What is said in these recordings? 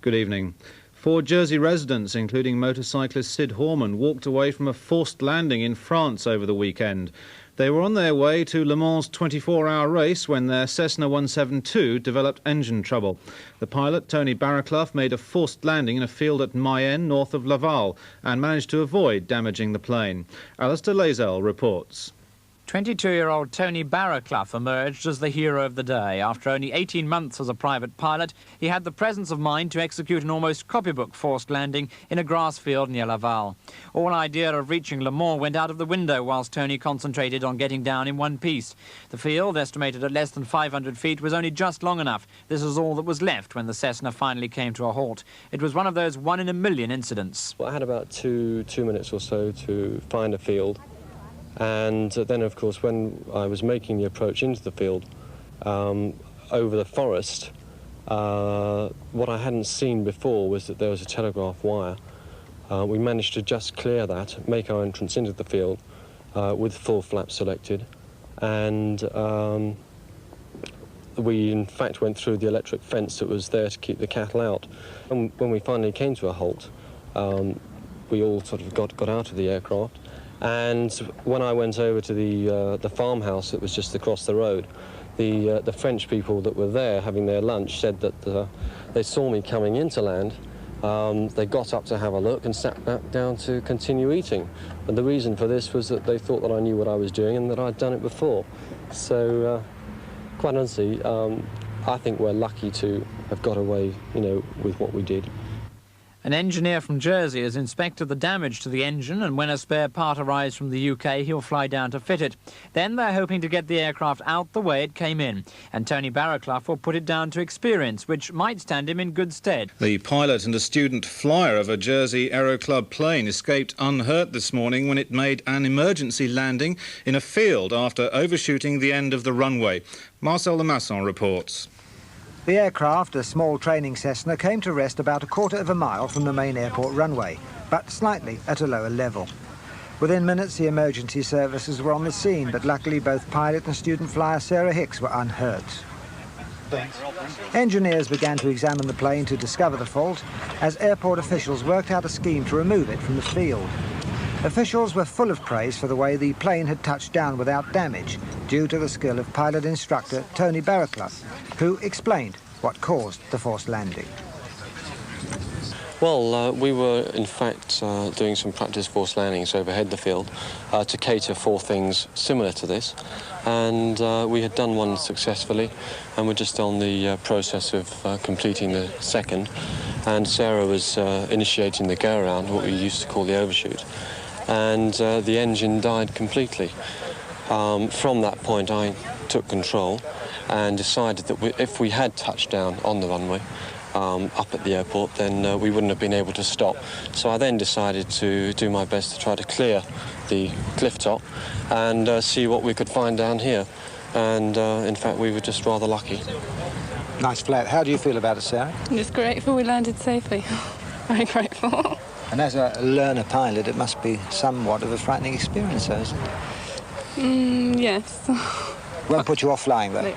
Good evening. 4 Jersey residents, including motorcyclist Sid Horman, walked away from a forced landing in France over the weekend. They were on their way to Le Mans' 24-hour race when their Cessna 172 developed engine trouble. The pilot, Tony Barraclough, made a forced landing in a field at Mayenne, north of Laval, and managed to avoid damaging the plane. Alistair Lazell reports. 22-year-old Tony Barraclough emerged as the hero of the day. After only 18 months as a private pilot, he had the presence of mind to execute an almost copybook forced landing in a grass field near Laval. All idea of reaching Le Mans went out of the window whilst Tony concentrated on getting down in one piece. The field, estimated at less than 500 feet, was only just long enough. This was all that was left when the Cessna finally came to a halt. It was one of those one-in-a-million incidents. Well, I had about two minutes or so to find a field. And then, of course, when I was making the approach into the field, over the forest, what I hadn't seen before was that there was a telegraph wire. We managed to just clear that, make our entrance into the field with full flap selected, and we, in fact, went through the electric fence that was there to keep the cattle out. And when we finally came to a halt, we all sort of got out of the aircraft. And when I went over to the farmhouse that was just across the road, the French people that were there having their lunch said that they saw me coming into land. They got up to have a look and sat back down to continue eating. And the reason for this was that they thought that I knew what I was doing and that I'd done it before. So, quite honestly, I think we're lucky to have got away, with what we did. An engineer from Jersey has inspected the damage to the engine, and when a spare part arrives from the UK, he'll fly down to fit it. Then they're hoping to get the aircraft out the way it came in, and Tony Barraclough will put it down to experience, which might stand him in good stead. The pilot and a student flyer of a Jersey Aero Club plane escaped unhurt this morning when it made an emergency landing in a field after overshooting the end of the runway. Marcel Lemasson reports. The aircraft, a small training Cessna, came to rest about a quarter of a mile from the main airport runway, but slightly at a lower level. Within minutes, the emergency services were on the scene, but luckily both pilot and student flyer Sarah Hicks were unhurt. Thanks. Engineers began to examine the plane to discover the fault, as airport officials worked out a scheme to remove it from the field. Officials were full of praise for the way the plane had touched down without damage, due to the skill of pilot instructor Tony Barraclough, who explained what caused the forced landing. Well, we were, in fact, doing some practice forced landings overhead the field to cater for things similar to this. And we had done one successfully, and we're just on the process of completing the second. And Sarah was initiating the go-around, what we used to call the overshoot. And the engine died completely. From that point, I took control and decided that if we had touched down on the runway up at the airport, then we wouldn't have been able to stop. So I then decided to do my best to try to clear the cliff top and see what we could find down here. And in fact, we were just rather lucky. Nice flat. How do you feel about it, Sarah? Just grateful we landed safely. Very grateful. And as a learner pilot, it must be somewhat of a frightening experience, though, isn't it? Yes. Won't put you off flying, though? No.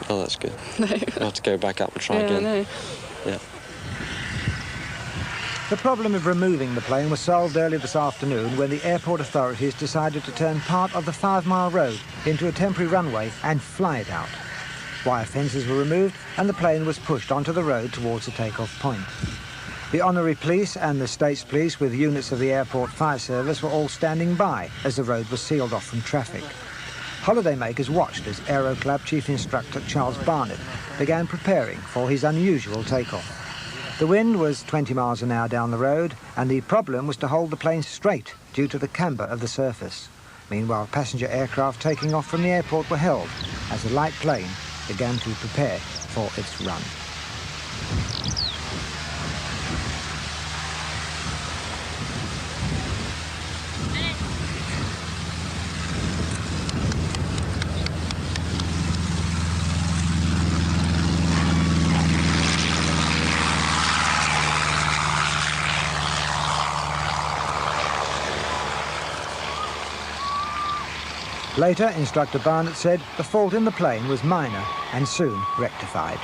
Oh, that's good. No. I'll have to go back up and try again. No. Yeah. The problem of removing the plane was solved early this afternoon when the airport authorities decided to turn part of the 5-mile road into a temporary runway and fly it out. Wire fences were removed and the plane was pushed onto the road towards the takeoff point. The Honorary Police and the States Police with units of the Airport Fire Service were all standing by as the road was sealed off from traffic. Holidaymakers watched as Aero Club Chief Instructor Charles Barnett began preparing for his unusual takeoff. The wind was 20 miles an hour down the road, and the problem was to hold the plane straight due to the camber of the surface. Meanwhile, passenger aircraft taking off from the airport were held as the light plane began to prepare for its run. Later, Instructor Barnett said the fault in the plane was minor and soon rectified.